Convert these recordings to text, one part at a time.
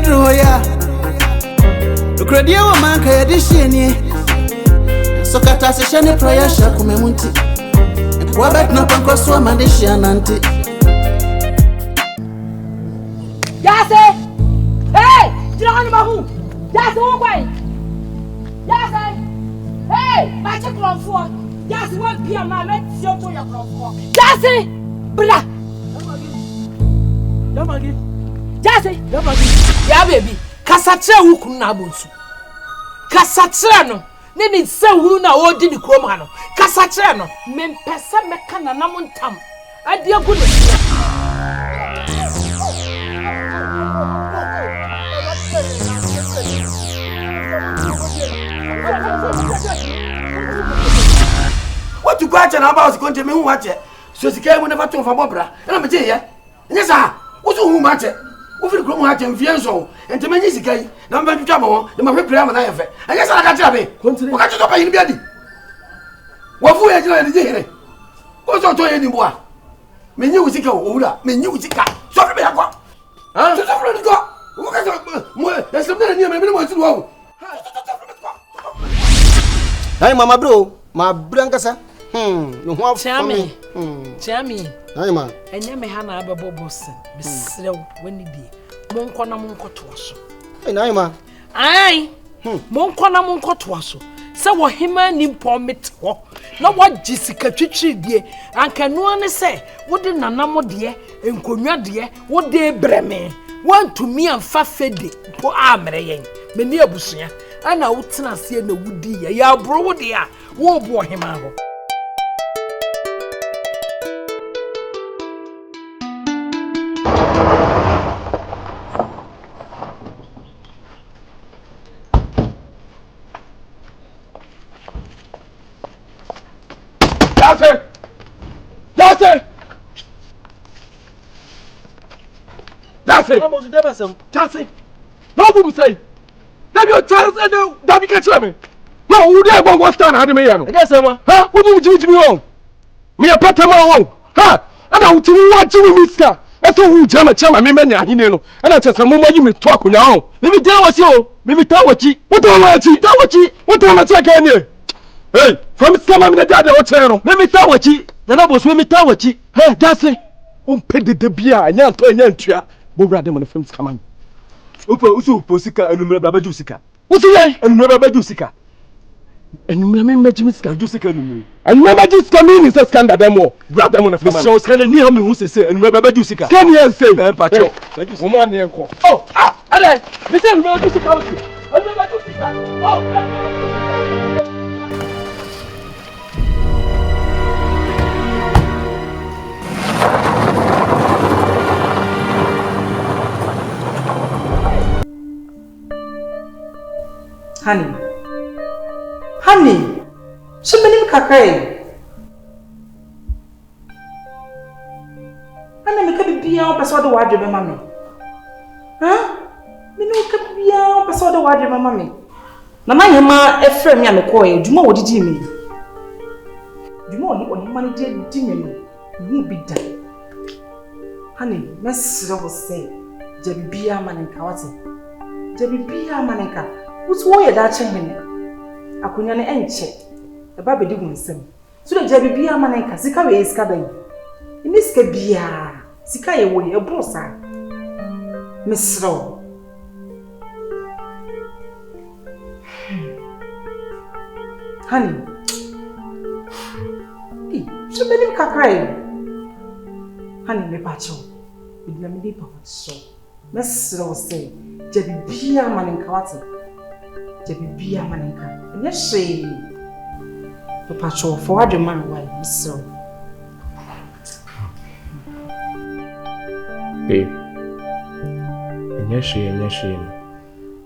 Adjoa. The credit of man can addition. So kata se shani prayer shakume munti. Wabet no panko so mandisha nanti. Yase! Hey! Jira mahu! Yase wo kwai! Yase! Hey! Ma che klonfo! Yase wo bia ma met si o to ya klonfo! Yase! Bra! Yamagi! Yase! Yamagi! Ya baby! Kasatre wu kunu na abonsu. Kasatre no! Nini se huru na odi ni kroma no. Kasatre no! Mempese meka na namontam. Adi agu ne. What you got and about going to me watch it? So she came when never told from Bobra, and I'm a jay. Yes, sir. What's who match it? Over the groom hat and fianso, and to many is gay, number to trouble, the Marie Pram and I have. I guess I got me. What got you to pay in bed? What for you at the day? What's on to anymore? Me knew Zika, Ola, me knew Zika. Sorry, I got. Huh? Sorry, go. What got more? There's something near me wants to go. Hey, Mama Bro, my Brancasa. You want Chammy? Chammy. Hey, ma. And you may have a bobosin. Miss when you be. Monkona Monco to us. Hey, Naima. Aye. Monkona Monco to us. So what him and him permit. No what Jessica Chichi dear. And can one say, what did Nanamo dear and Conya dear, what they breme? Want to me and Fafedi, poor Amere, many a bushia. And I would not see no woody, ya bro dear, won't bore him out. That's it. No one say. That your child said, that you can tell me. No, who there won't stand at me? Yes, sir. Huh? What do you do me wrong? Me a better man. Huh? And I will tell you what you mister. I thought you jam a chama, me many, you know. And I just a moment you may talk on your own. Let me tell what you. Let me tell what you. What do I want you? Tell what you. What do I want to take here? Hey, from some of the dad hotel. Let me tell what you. The numbers let me tell what you. Hey, that's it. Pay the beer and yan to yan tria. Bogra them on the films come on. Uso posika and remember Jusika. What's the and remember Jusika? And remember Jusika Jusika. And remember Jusika means a scandal demo. Grab them on the film. So scan near me who say and remember Jusika. Can you say Pacho? Thank you so much. Oh, Ale, listen, remember Jusika. Remember Jusika. Oh, Honey, so many kakray. And I make a beyond person the wardrobe, mammy. Huh? Me no cap beyond person the wardrobe, mammy. Mamma, ma, a friend, ya me coy, do more did you mean? Do more you want money did dimmy. You won't be done. Honey, Miss Robo say, Jabby Bia man and Kawati. Jabby Bia maneka. What's why that chain? Akunya ne enche. E ba bedi gunsem. So the Jabby Bia maneka sika we iskaben. Ini sika bia. Sika ye wo ye brosa. Misro. Honey. So many kakrai. Honey me pacho. Bidna me di papa so. Misro say Jabby Bia manenka wati. Jabby Bia manenka. Yes she. The pacho for the man why misro. Hey. Yes she.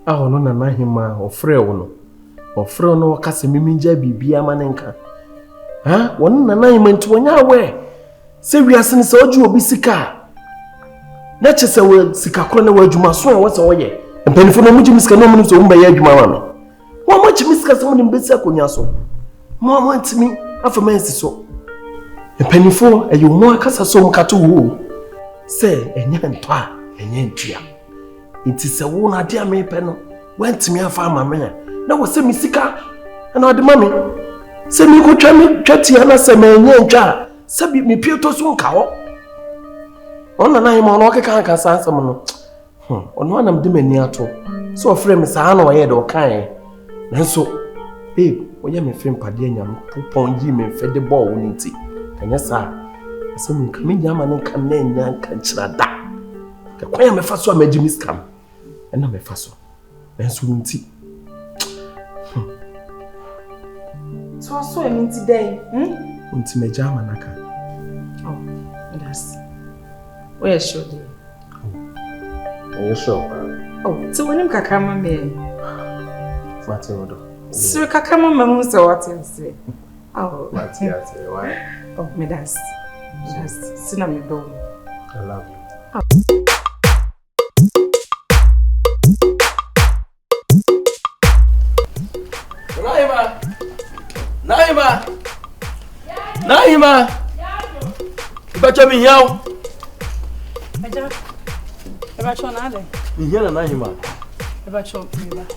Ah no na hima Ofori no. Ofori no kase mimi Jabby Bia manenka. Ha? Won na hima nti wonya we. Se wiase ne se oju obi sika. Na chese we sika kro na wadwuma so a wose woye. Mpanifo no mugye misika no munso mba ye adwuma ma me. Wo ma chi misika se mo nim besi akonya so. Mo ma ntimi afama ensi so. Mpanifo ayo mo akasa so mkato wo. Se enya ntwa, enya ntua. It is a one idea me penno. Went me a farmer man. Now was semi sika and the mommy. Semi go chatty and a semi jar. Sabby me Pietro soon cow. On the name on Oka can't answer someone. On one of them near to. So a frame is an head or kind. And so, babe, when you may film Padina, poop on you may fed the ball in tea. And yes, sir, some coming yaman and come in and catch that. The choir may fast one made Jimmy scam. And I'm a fast one. And so, tea. So I saw him today. Until my Jamanaka. Oh, that's. Where should you? Are you sure? Oh, so when you come, me. Matilda. So, Kakama Mamusa, what you say? Oh, Matilda, why? Oh, me that's. Cinnamon dome. I love you. Naima! But me here. About your name. Me here, Naima. About your name.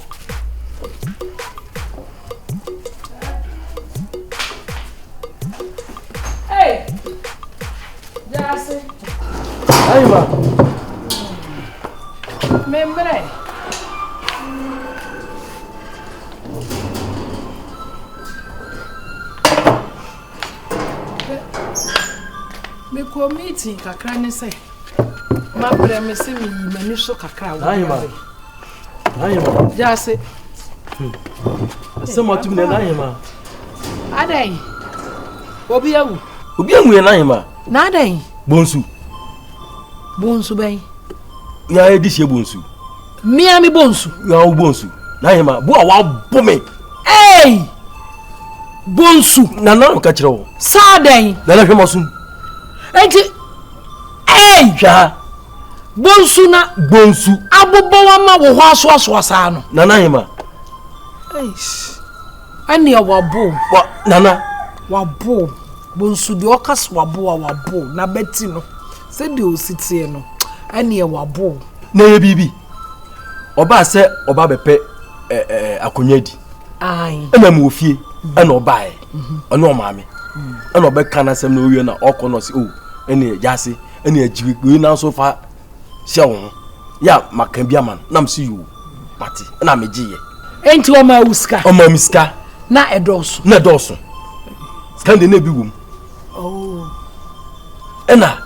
Hey! Jassy. Naima. Membre. Me ko meeting kakra ne say ma bre me se me mani so kakra wo Naima Jassy asema tu me Naima adai obi awu Naima na adai bonsu ben ya edihie bonsu mi bonsu ya wo bonsu Naima bo a wa bo me hey bonsu na ka kire wo sadai na hwemosu enti hey ja bonsu abobo wa ma wo ho aso sa no na Naima eish ani wabo wa nana wabo bonsu de okas wabo na beti no se de ositie no ani wabo na ye bibi oba se oba bepe akonya di ai ena mu ofie ena oba e ona maame ena oba kana sem na owie na okono si o ene jase ene ajiwe na so fa hye ya makan bia man na msi yu mati na megiye enti o ma uska o ma miska na edoso skande na bi wum oh ena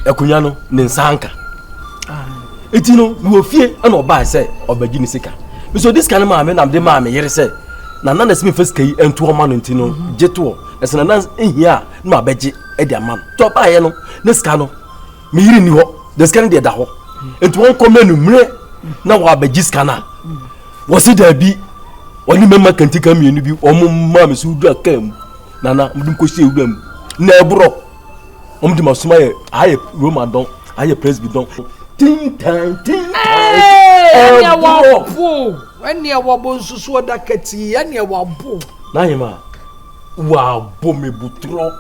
akunya no ne nsanka eti no wo fie ena oba se obagi ni sika so this kind maame na de maame yere se na na sime first kai ento o ma no enti no jeto na se na ehia na abegi e de ama no to ba ye no ne sika no me yiri ni ho the scan de da ho enti won komenu mre na wa abegi sika na wo si da bi woni memma kantika mienu bi o mo ma me su du akam nana mdum ko sie udam na ebro omdi masuma ye aye roma don aye presby don tin tan ene wa bo ene wa bo nsusu odakati ene wa bo na yema wa bo me butro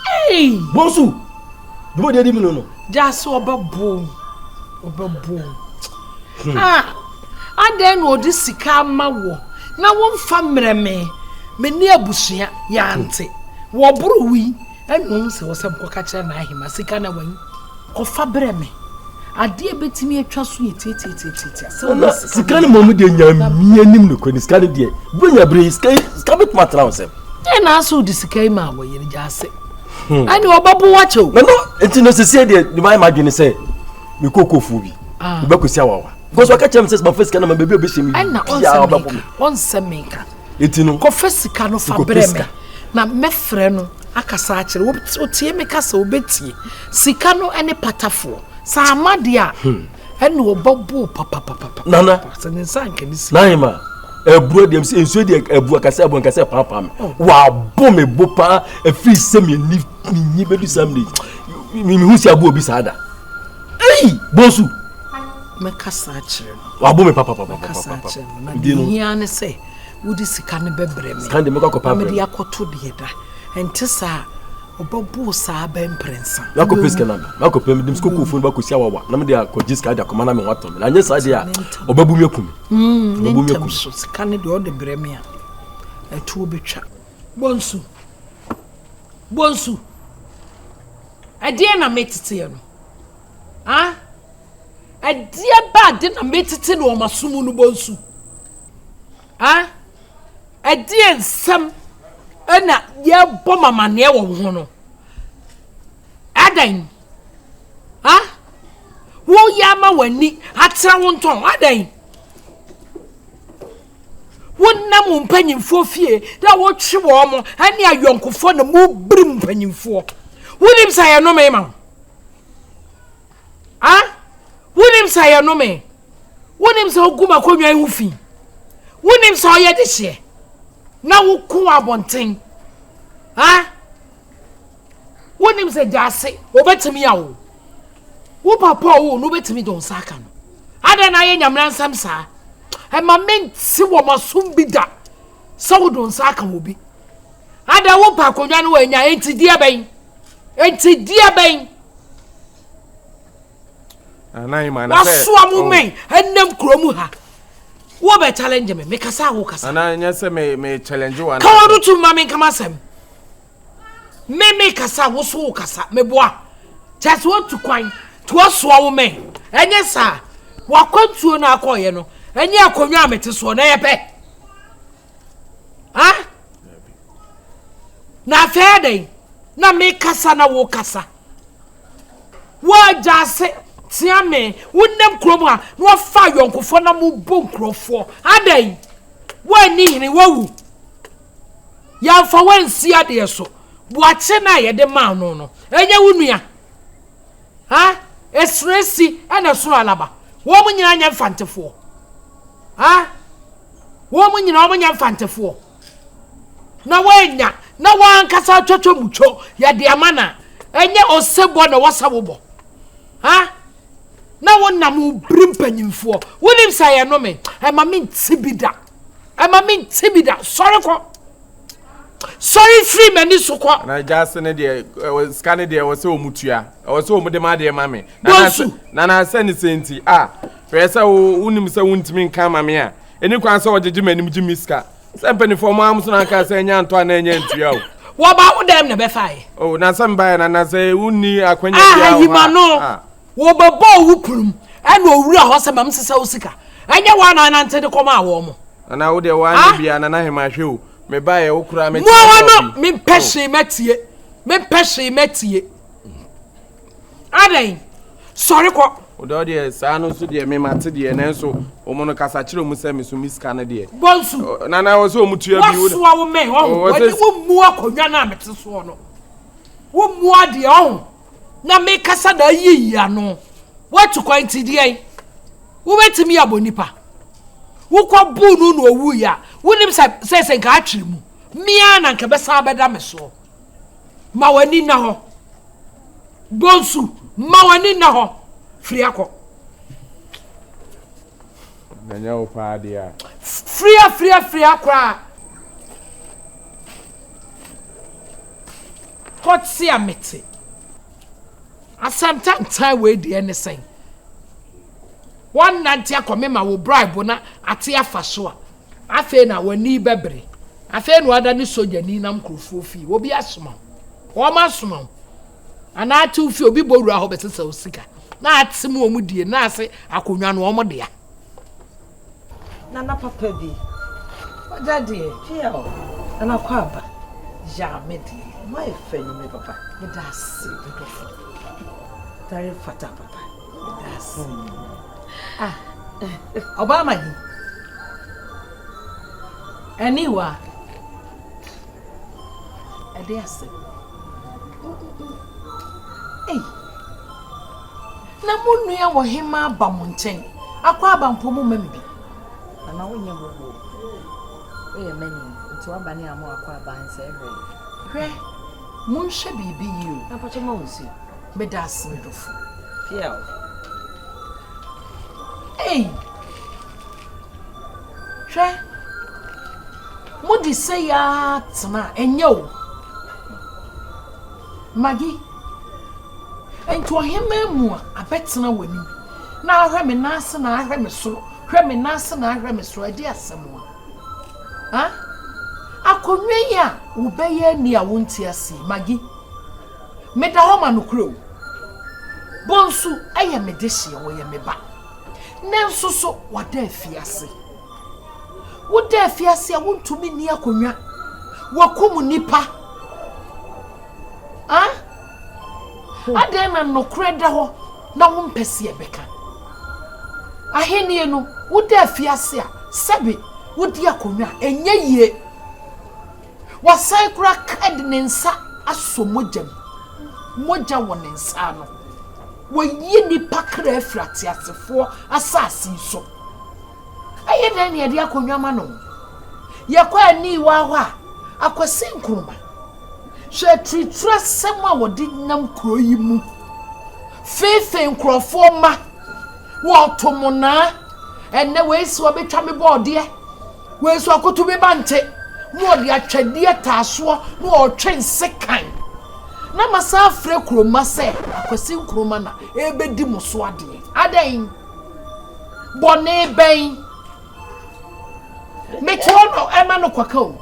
hey bonsu dubo de di mi no jaso obebo aden no di sika mawo na won fa mreme meni abusua ya ante wo buru wi enu se wo se mkoka kire na ahima sika na wan kofa breme ade betimi atwa so yetete so sika ni momu de nya mi anim no kwani sika ni de bunya bre sika bet matra wose na so di sika ma wo yiri jase ani obabu wacho no enti no se de ni mai madwene se mi kokofu bi be kosi awawa because waka chem says my face kana my baby obeshemi na on semeka etino kofesika no fa breme na mefre no akasa akire wo tie me kasa obetie sika no ene patafo sa amade a ene obabu papa nana se nsan kanisi naima eburo dem se enso de ebu akasa papa me wa bo me bo pa efi se me ni bedu samde mi husi abu obi sada bonsu me kasa akire wa bo me papa kasa akire na dia ne se wudi sika ne bebreme skande me kokopa me dia koto de da enti sa Obobu sa ben prince. Yako peske nanda. Yako pe dim sko kufun ba ko sia wawa. Na me dia ko jiska dia ko mana me wato me. Na nya sa dia obabu me kumi. Obabu me kumi. So kan de o de bremia. Etu obetwa. Bonsu. Bonsu. Adie na metete no. Ah? Adie ba de na metete no masumu no bonsu. Ah? Adie nsam ana ye bɔ mama ne wo ho no. Adan. Ah? Wo ya ma wani atra wo nton adan. Wonnam mpanyimfo fie da wo twe wo mo ane ayonkofo na mo brim mpanyimfo. Wonim sa ye no me ma. Ah? Wonim sa ye no me. Wonim sa oguma konwa hufi. Wonim sa oye de hye. Na wo ko abonten. Ah? Wonim sa jase obetimi yawo. Wo papa wo no betimi don saka no. Ada na ye nyamran sam sa. E ma menti wo masum bi da. Sa wo don saka wo bi. Ada wo pa konwa no anya enti dia ben. Enti dia ben. Anai man. Waso amumen ennem kromu ha. Wo be challenge me kasa wo kasa. Ana nya se me challenge wa. Ka wo tu ma me kama sem. Me kasa wo so wo kasa me boa. Just want to kwan to so wo men. Enye sa wakwantuo na akoye no. Enye akonwa amete so na ye pe. Ah? Na fede na me kasa na wo kasa. Wo jase tiame wonnem krom ha no fa yonkofo na mo bo nkrofo adai wo ani hini wawu ya fa wansi ade so buache na ye de ma no enye wunua ha esresi ana suru alaba wo mo nyina nya mfantefo ha wo mo nyina wo nya mfantefo na wanya na wankasa twotwo mucho ya de amana enye osebo na wasawobo ha na wonam brim panyimfo wonim sa ye no me e ma me ntibida sorry free mani sokwa na jase ne de scan de wo se omutua wo se omude ma de ma me na send senti pesa wonim se wontimi nka ma me a eni kwan se ojeje manim ji miska se mpanifo mo am so na ka se nya nto na nya ntua wo ba wo dem na be fae na se mba na se wonni akwanya dia wo wo babo wupurum ana owura ho se mam sesa osika anya wa na nante de koma awo mo na wo de wa na bia na hema hwe o me ba ye wo kura me mo wono me pehwe metie adan sorry ko odo de sa no so de me mate de na so o mo no kasa kire mu se me so miska na de bonsu na wo so mutua bi wo so wo me ho wo mu akonwa na mete so no wo mu ade ho na me kasa da yiya no watu kwanti die wo betimi abonipa wo kwa bunu no owu ya wonim se nka atwere mu mia na nka besa abeda me so ma wani na ho bonsu ma wani na ho free akọ nanya o pa dia free akra kotsi amete asanta ntai we di anything one nanti akome ma wo bribe na ate afa so afa na wani bebre afa no ada ni soja ni nam krofo fi obi asoma o ma asoma ana atu fi obi boru aho betesa osika na atemu omudie na ase akonwa no omodea Nana papa bi daddy here ana kwaba ja medi my friend me papa me da se very fata papa that's Obama ni aniwa adiase na munu ya wo hima ba mo nchen akwa abampo mu mambi na wonye bobo oye mani nti wa bani amo akwa abanse hwe mun hwe bibi yi na pacho ma wonsi bedase medofu piel hwe mudi se ya tena enye o Maggie. Ento ahema mu a abetena wani. Na ahwe me nase na ahwe me soro. Hwe me nase na ahwe me soro ade asemo. Ha? Akonwe ya wo beye ni a wonti ase Maggie. Meda ho ma no kro. Bonsu eye me de hye wo ye me ba. Nenso so wada afiase. Woda afiase a wontumi ni akonwa. Wakum nipa. Ha? Ade na no kreda ho na wo mpese ebeka. Ahenie no woda afiase a Sabby wodi akonwa enye yie. Wasai kura kad ne nsa aso mojam. Moja wo ne nsa no. Wayi nipa kra afrati asefo asasi so. Aye dan ye de akonwa ma no. Ye kwa ni wa ho a akwase nkruma. Hwe tritura sema wodi nam kro yi mu. Fefe nkrofo ma. Wo tomona enne we si obetwa me board e. We so akoto be bante. Mo de atwade ataaso no otwe nsekan. Na masa afre kroma se akwase nkroma na ebedi muso ade. Adan. Bone ben. Mechono ema no kwakao.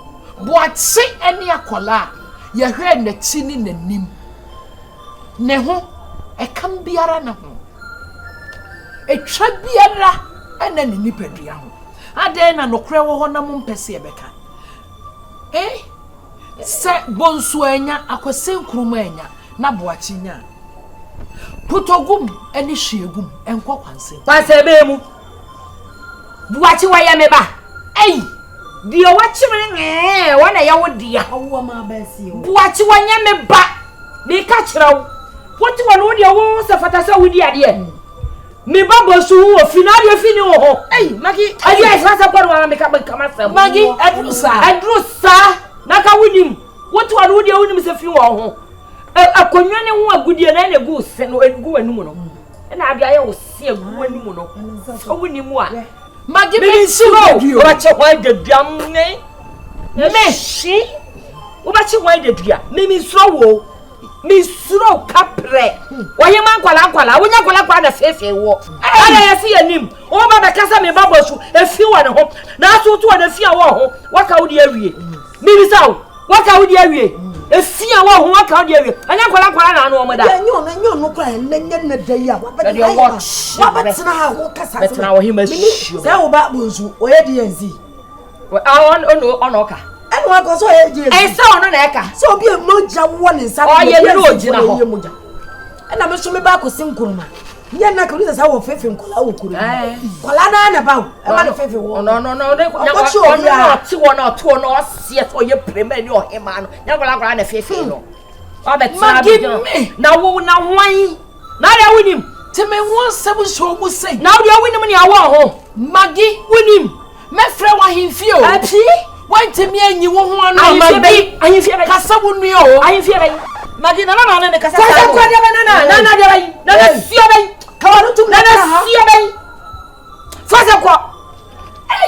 Boache eni akola ye hwe na chini nanim. Ne ho e kam biara na ho. Etwa biara ena ni nipadua ho. Adan na nokre wo ho na mo mpese ebeka. Se bonsu enya akwase nkruma enya na boachi nya. Putogum eni hwiegum enko kwanse. Kwanse be mu. Boachi wa ya me ba. Ei. Dio wachi me wana ya wodia. Awo ma ba si o. Boachi wa nya me ba. Me ka kirawo. Woti wa no dia wo se fatasa wodi ade. Me ba bonsu wo finario fini wo ho. Ei, Maggie. Ayi fasa kwa me ka masam. Maggie, adrusa. Adrusa. Naka wunim. Woti wa no dia wunim se fi wo ho. Akonwa ne ho agudie na na gu se no egu anum no. Na ade aye wo se egu anum no. So wunim a. Maggie me suro. Wache hwan de duam ne. Me shi. Wo bache hwan de dua. Me suro wo. Me suro kapre. Waye man kwala. Wonya kwala na fefe wo. Ala ya fi anim. O ba be kasa me babosu. Efi wa ne ho. Na so to na fi a wo ho. Waka wo de awie. Me bi saw. Waka wo de awie. Efi a wo ho waka wo de awie. Anya kwala na anu o mo da. Enyo no kwa na dai a. Wa betina ha wo kasa. Betina wo hima shi. Se wo ba bonsu o ye de yanzi. Ono ka. Enu akoso ye de yanzi. Ensa ono na eka. Se obi moja wo ne nsa. O ye no ogina ho. Ena me so me ba kosi nkuruma. Nye na ka ruza sa wo fefe nkola wo kuru. Kola na ba wo. E ma no fefe wo. No. Nya ti wo na to no osie so ye prema ni ohema no. Nya kola na fefe no. O betina bi na wo na hwan. Na ya winim. Teme won sebu so mu sei. Na wo winim ni awo ho. Maggie winim. Me frɛ wa himfie o. Api. Wantemi anyi wo ho anu Maggie. Ahimfie be. Kasa wo nua o. Ahimfie be. Maggie na ne kasa. Kasa kwa de Na de bai. Na fie bai. Kawaru tum na ha. Fie bai. Fasa kwa.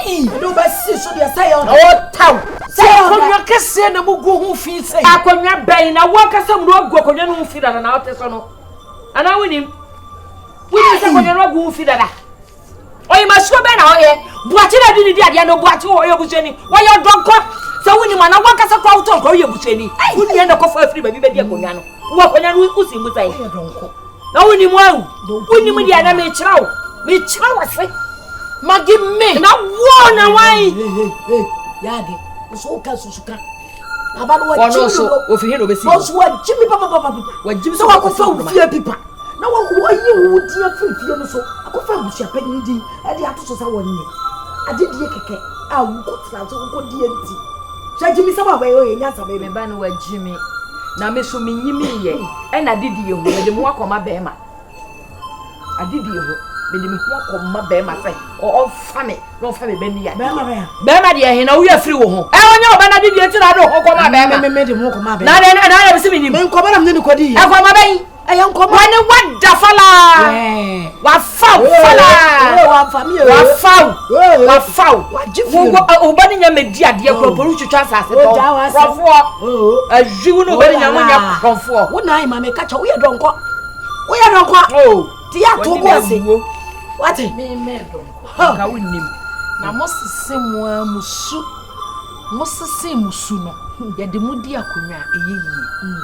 Ei. Do ba si so de say o. O taw. Say konwa kese na mugu ho fi sei. Akonwa bai na wo kasa mu no gu akonwa no fi dada na ote so no. Ana winim. Winim se akonwa no gu fi dada. Oyi masuo be na oye. Buachi na di ni ade no buachi wo oye bucheni. Wo ye donko. Se winim na wo kasa kwa uto ko oye bucheni. Wuni na ko fa afri ba bi be di akonwa no. Wo akonwa no usi mu sai. Donko. Na winim wa. Winim di ana me chirawo. Me chirawo se. Maggie me. Na wo na wai. Yade. So ka susuka. Abado wa Ono so ofihe no besi. Boss wa jimi papa. Wa jimi so wa ko fa ufie pipa. Na wa yi wo dia fifie no so. Akofa busia pani di. E de ato so sa wonne. Ade die keke. A wo ko tra so ko die nti. Sha jimi sa ba yo nya sa be. Me ba no wa jimi. Na me so me nyimi ye. E na didi ye ho. Me de mo akoma be ma. Adidi ye ho. Me de me ho akoma be ma se. O fa me. No fa me be ni ya. Be ma. Be ma de ye na wo ya firi wo ho. E wonya oba na didi e ti na do ho koma be ma. Me de mo koma be. Na be si me ni. Me nkoma na me ni kodi. Akoma be. Ayan come when what the fala wa foul obani nya medi ade akroporo twitwa asase to krofo ajiwu no obani nya munya krofo wo na ma me ka cha wo ye donko ti ya to bo ase what me donko ka wonnim na mosesem musu no ye de mudi akonwa eyeyie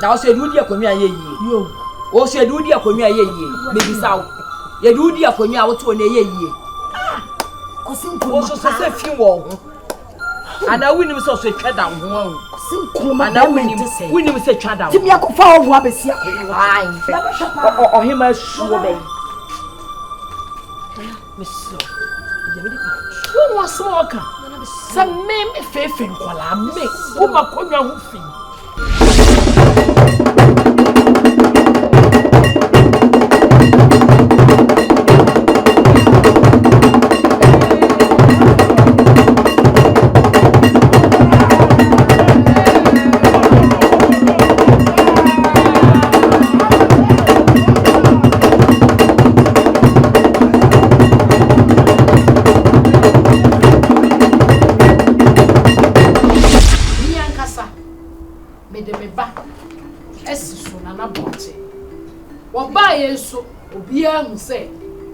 na o se de mudi akonwa eyeyie yo o se de mudi akonwa eyeyie me bisawo ye de mudi akonwa wo to na eyeyie kosinko so se fi wo ana winim so tweda ho kosinko ma ana winim se tweda timi akofa wo abesi akonwa ohima suwo be meso wo was smoker sa meme fefe nkwala me wo makonwa ho fi Yesu obia hu se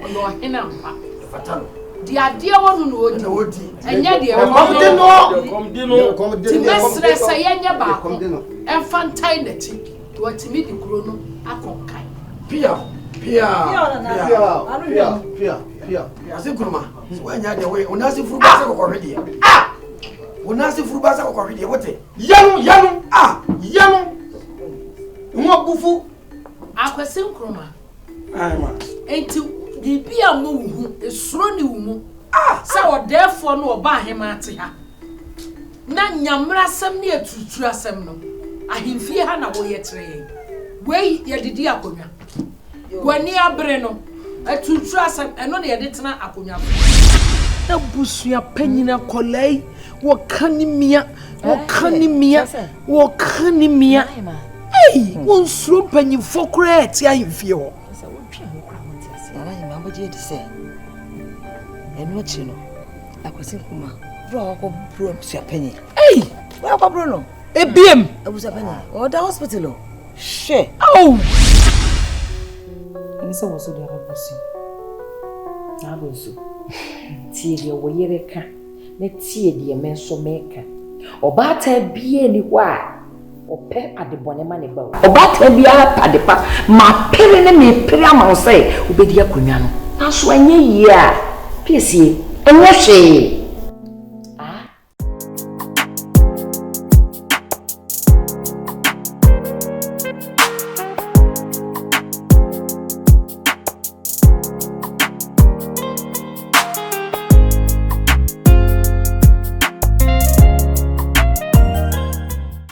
ono hena mpa fatalo di ade wonu no odi enya de no ti mesre se yenya ba ko enfantai na ti to atimi di kuro no akonkai pia asinkuruma wanya de we onasi furu ba se ko hwede onasi furu ba se ko hwede wote yanu nwo bufu akwese nkroma enti bibia mo hu esuro ni wu sa odefo no oba ahema ate ha na nyamra asem ne atutu asem no ahemfie ha na wo yetre wei yedidi akonwa wani abre no atutu asem eno ne yede tena akonwa na busua panyina kolai wo kanimia Hey, one slump and you for great, I feel. And what you know, I was thinking, Bro, penny. Hey, well, Bruno, a beam. I was a penny. Or the hospital. Share. Oh, and so was the other person. I was so. Tia, we yereka. Let's see the immense maker. Or batter be anywhere. Ope adebone ma ne ba obata bia padepa ma pere ne me pere ama wo sai obedi akonwa no na so anye yi a piesie enye hwe